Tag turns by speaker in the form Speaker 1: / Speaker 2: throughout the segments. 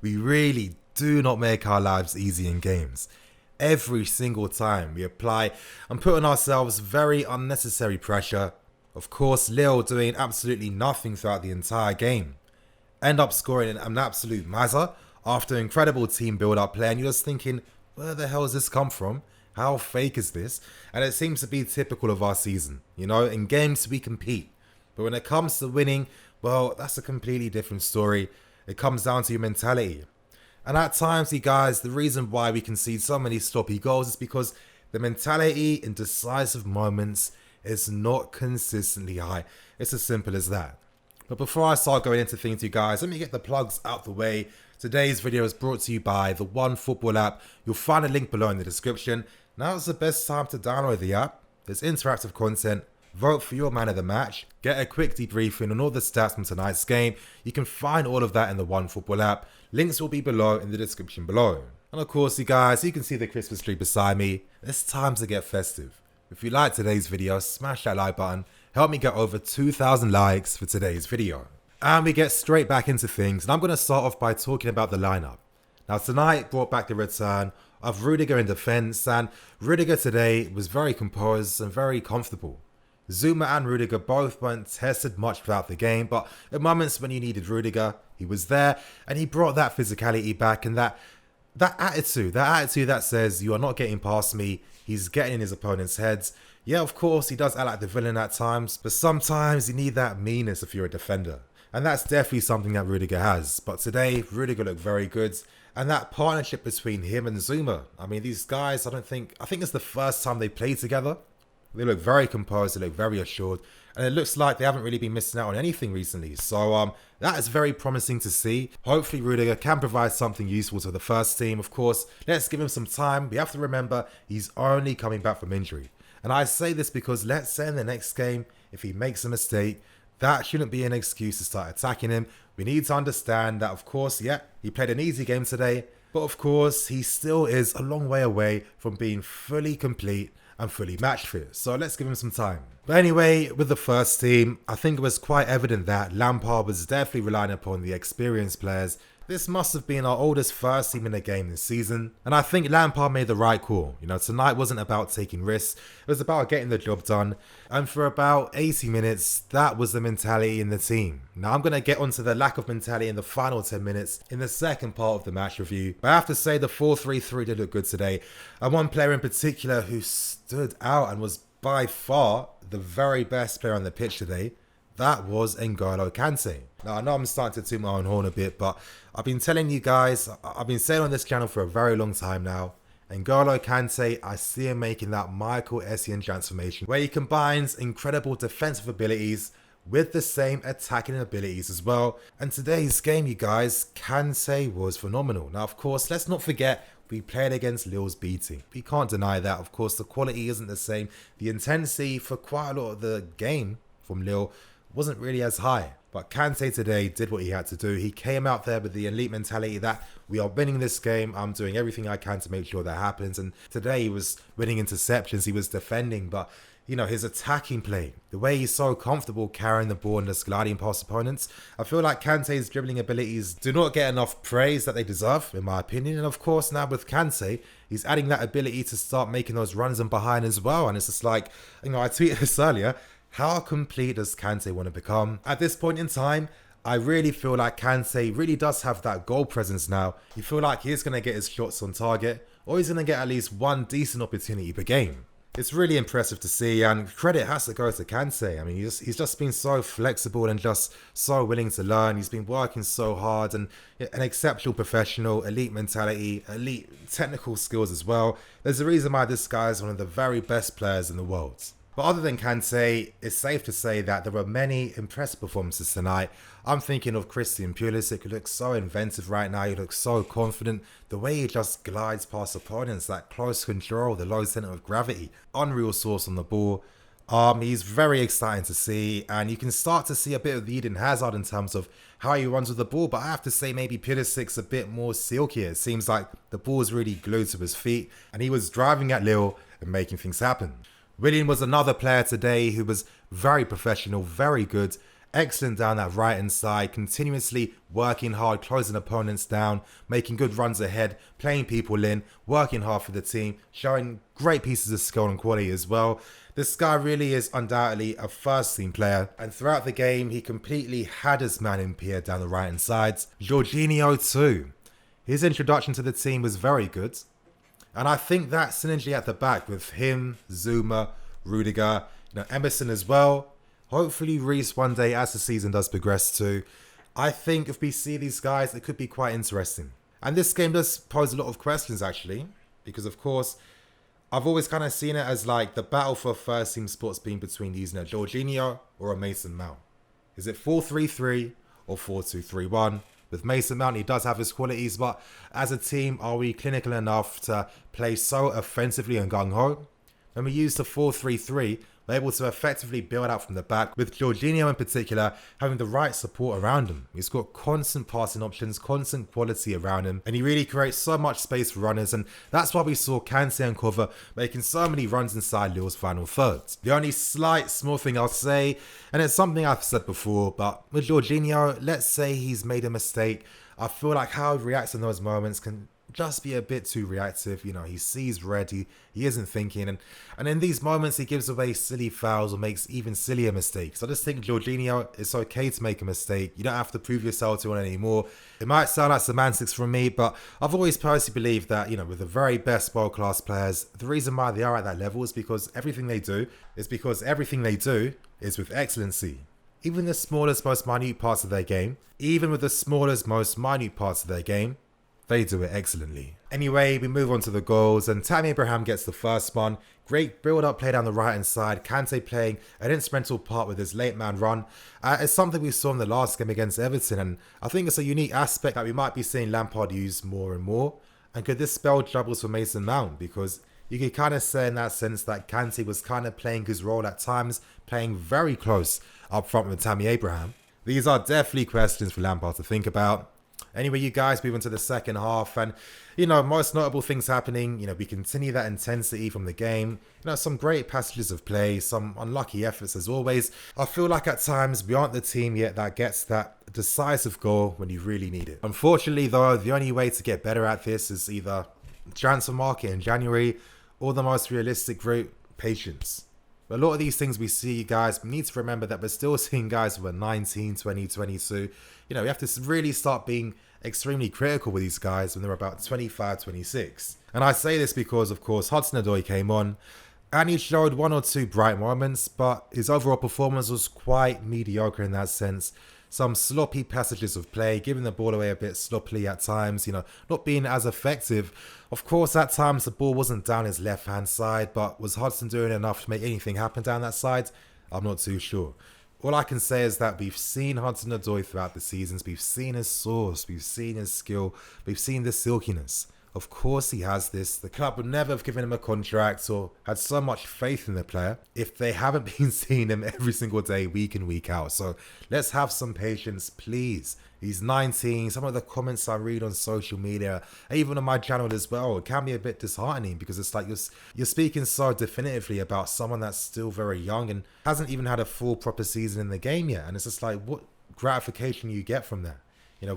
Speaker 1: We really do not make our lives easy in games. Every single time we apply and put on ourselves very unnecessary pressure. Of course, Lille doing absolutely nothing throughout the entire game. End up scoring an absolute mazza after incredible team build-up play, and you're just thinking, where the hell has this come from? How fake is this? And it seems to be typical of our season. You know, in games we compete, but when it comes to winning, well, that's a completely different story. It comes down to your mentality. And at times, you guys, the reason why we concede so many sloppy goals is because the mentality in decisive moments is not consistently high. It's as simple as that. But before I start going into things, you guys, let me get the plugs out the way. Today's video is brought to you by the OneFootball app. You'll find a link below in the description. Now is the best time to download the app. There's interactive content. Vote for your man of the match. Get a quick debriefing on all the stats from tonight's game. You can find all of that in the OneFootball app. Links will be below in the description below. And of course, you guys, you can see the Christmas tree beside me. It's time to get festive. If you like today's video, smash that like button. Help me get over 2,000 likes for today's video. And we get straight back into things. And I'm going to start off by talking about the lineup. Now tonight brought back the return of Rudiger in defense. And Rudiger today was very composed and very comfortable. Zouma and Rudiger both weren't tested much throughout the game, but at moments when you needed Rudiger, he was there and he brought that physicality back and that attitude that says you are not getting past me. He's getting in his opponent's heads. Yeah, of course, he does act like the villain at times, but sometimes you need that meanness if you're a defender. And that's definitely something that Rudiger has. But today, Rudiger looked very good. And that partnership between him and Zouma, I mean, these guys, I think it's the first time they played together. They look very composed, they look very assured, and it looks like they haven't really been missing out on anything recently. So that is very promising to see. Hopefully Rudiger can provide something useful to the first team. Of course, let's give him some time. We have to remember he's only coming back from injury. And I say this because let's say in the next game, if he makes a mistake, that shouldn't be an excuse to start attacking him. We need to understand that, of course, yeah, he played an easy game today, but of course, he still is a long way away from being fully complete and fully match fit, so let's give him some time. But anyway, with the first team, I think it was quite evident that Lampard was definitely relying upon the experienced players. This must have been our oldest first team in the game this season, and I think Lampard made the right call. You know, tonight wasn't about taking risks, it was about getting the job done, and for about 80 minutes, that was the mentality in the team. Now I'm going to get onto the lack of mentality in the final 10 minutes in the second part of the match review, but I have to say the 4-3-3 did look good today, and one player in particular who stood out and was by far the very best player on the pitch today, that was N'Golo Kante. Now, I know I'm starting to toot my own horn a bit, but I've been telling you guys, I've been saying on this channel for a very long time now, N'Golo Kante, I see him making that Michael Essien transformation, where he combines incredible defensive abilities with the same attacking abilities as well. And today's game, you guys, Kante was phenomenal. Now, of course, let's not forget, we played against Lille's B team. We can't deny that. Of course, the quality isn't the same. The intensity for quite a lot of the game from Lille wasn't really as high. But Kante today did what he had to do. He came out there with the elite mentality that we are winning this game. I'm doing everything I can to make sure that happens. And today he was winning interceptions. He was defending. But, you know, his attacking play, the way he's so comfortable carrying the ball and just gliding past opponents, I feel like Kante's dribbling abilities do not get enough praise that they deserve, in my opinion. And of course, now with Kante, he's adding that ability to start making those runs and behind as well. And it's just like, you know, I tweeted this earlier. How complete does Kante want to become? At this point in time, I really feel like Kante really does have that goal presence now. You feel like he's going to get his shots on target, or he's going to get at least one decent opportunity per game. It's really impressive to see, and credit has to go to Kante. I mean, he's just been so flexible and just so willing to learn. He's been working so hard, and an exceptional professional, elite mentality, elite technical skills as well. There's a reason why this guy is one of the very best players in the world. But other than Kante, it's safe to say that there were many impressive performances tonight. I'm thinking of Christian Pulisic, who looks so inventive right now. He looks so confident. The way he just glides past opponents, that close control, the low center of gravity, unreal source on the ball. He's very exciting to see, and you can start to see a bit of the Eden Hazard in terms of how he runs with the ball, but I have to say maybe Pulisic's a bit more silkier. It seems like the ball's really glued to his feet, and he was driving at Lille and making things happen. Willian was another player today who was very professional, very good, excellent down that right hand side, continuously working hard, closing opponents down, making good runs ahead, playing people in, working hard for the team, showing great pieces of skill and quality as well. This guy really is undoubtedly a first team player, and throughout the game he completely had his man in Pierre down the right hand sides. Jorginho too. His introduction to the team was very good, and I think that synergy at the back with him, Zuma, Rudiger, Emerson as well, hopefully Reece one day as the season does progress too. I think if we see these guys, it could be quite interesting. And this game does pose a lot of questions actually, because of course I've always kind of seen it as like the battle for first team spots being between using a Jorginho or a Mason Mount. Is it 4-3-3 or 4-2-3-1? With Mason Mount, he does have his qualities, but as a team, are we clinical enough to play so offensively and gung-ho? When we use the 4-3-3, we're able to effectively build out from the back, with Jorginho in particular having the right support around him. He's got constant passing options, constant quality around him, and he really creates so much space for runners, and that's why we saw Kante and Cover making so many runs inside Lille's final third. The only slight small thing I'll say, and it's something I've said before, but with Jorginho, let's say he's made a mistake, I feel like how he reacts in those moments can just be a bit too reactive. He sees red, he isn't thinking, and in these moments he gives away silly fouls or makes even sillier mistakes. I just think Jorginho, it's okay to make a mistake. You don't have to prove yourself to one anymore. It might sound like semantics from me, but I've always personally believed that, with the very best world-class players, the reason why they are at that level is because everything they do is with excellency. Even the smallest, most minute parts of their game, they do it excellently. Anyway, we move on to the goals, and Tammy Abraham gets the first one. Great build-up play down the right-hand side. Kante playing an instrumental part with his late man run. It's something we saw in the last game against Everton, and I think it's a unique aspect that we might be seeing Lampard use more and more. And could this spell troubles for Mason Mount? Because you could kind of say in that sense that Kante was kind of playing his role at times, playing very close up front with Tammy Abraham. These are definitely questions for Lampard to think about. Anyway, you guys move into the second half, and most notable things happening. We continue that intensity from the game. Some great passages of play, some unlucky efforts as always. I feel like at times we aren't the team yet that gets that decisive goal when you really need it. Unfortunately though, the only way to get better at this is either transfer market in January or the most realistic route, patience. But a lot of these things we see, guys, we need to remember that we're still seeing guys who are 19, 20, 22. We have to really start being extremely critical with these guys when they're about 25, 26. And I say this because, of course, HudsonOdoi came on and he showed one or two bright moments, but his overall performance was quite mediocre in that sense. Some sloppy passages of play, giving the ball away a bit sloppily at times, not being as effective. Of course, at times the ball wasn't down his left-hand side, but was Hudson doing enough to make anything happen down that side? I'm not too sure. All I can say is that we've seen HudsonOdoi throughout the seasons. We've seen his source, we've seen his skill, we've seen the silkiness. Of course he has this. The club would never have given him a contract or had so much faith in the player if they haven't been seeing him every single day, week in, week out. So let's have some patience, please. He's 19. Some of the comments I read on social media, even on my channel as well, it can be a bit disheartening because it's like you're speaking so definitively about someone that's still very young and hasn't even had a full proper season in the game yet. And it's just like, what gratification you get from that?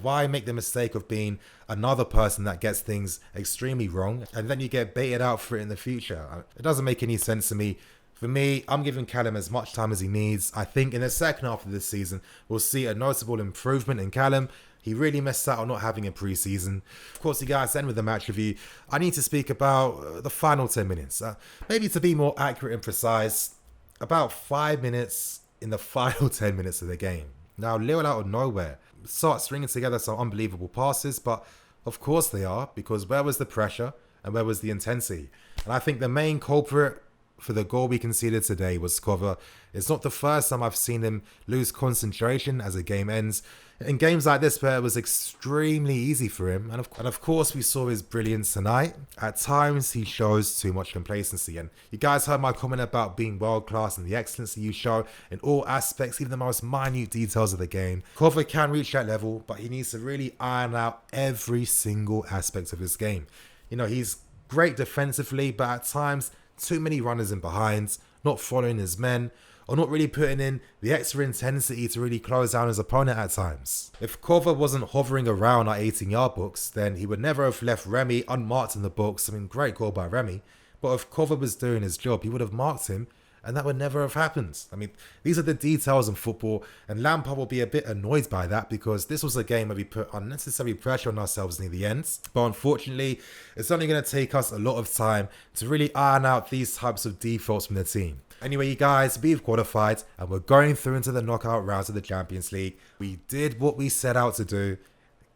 Speaker 1: Why make the mistake of being another person that gets things extremely wrong and then you get baited out for it in the future? It doesn't make any sense to me. For me, I'm giving Callum as much time as he needs. I think in the second half of this season, we'll see a noticeable improvement in Callum. He really missed out on not having a pre-season. Of course, you guys, end with the match review. I need to speak about the final 10 minutes. Maybe to be more accurate and precise, about 5 minutes in the final 10 minutes of the game. Now, Lille out of nowhere start stringing together some unbelievable passes, but of course they are, because where was the pressure and where was the intensity? And I think the main culprit for the goal we conceded today was Cover. It's not the first time I've seen him lose concentration as a game ends. In games like this where it was extremely easy for him, and of course we saw his brilliance tonight. At times he shows too much complacency, and you guys heard my comment about being world class and the excellency you show in all aspects, even the most minute details of the game. Cover can reach that level, but he needs to really iron out every single aspect of his game. He's great defensively, but at times too many runners in behind, not following his men, or not really putting in the extra intensity to really close down his opponent at times. If Cover wasn't hovering around our 18-yard box, then he would never have left Remy unmarked in the box. I mean, great goal by Remy. But if Cover was doing his job, he would have marked him, and that would never have happened. I mean, these are the details in football, and Lampard will be a bit annoyed by that because this was a game where we put unnecessary pressure on ourselves near the end. But unfortunately, it's only going to take us a lot of time to really iron out these types of defaults from the team. Anyway, you guys, we've qualified, and we're going through into the knockout rounds of the Champions League. We did what we set out to do.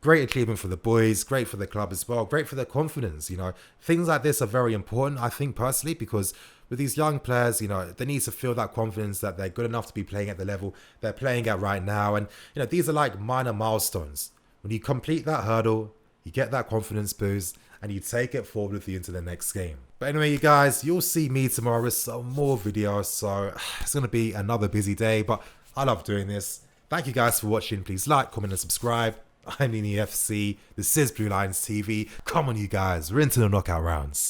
Speaker 1: Great achievement for the boys, great for the club as well, great for their confidence, you know. Things like this are very important, I think, personally, because with these young players, you know, they need to feel that confidence that they're good enough to be playing at the level they're playing at right now. And, you know, these are like minor milestones. When you complete that hurdle, you get that confidence boost, and you take it forward with you into the next game. But anyway, you guys, you'll see me tomorrow with some more videos, so it's going to be another busy day, but I love doing this. Thank you guys for watching. Please like, comment, and subscribe. I'm Nini FC. This is Blue Lions TV. Come on, you guys. We're into the knockout rounds.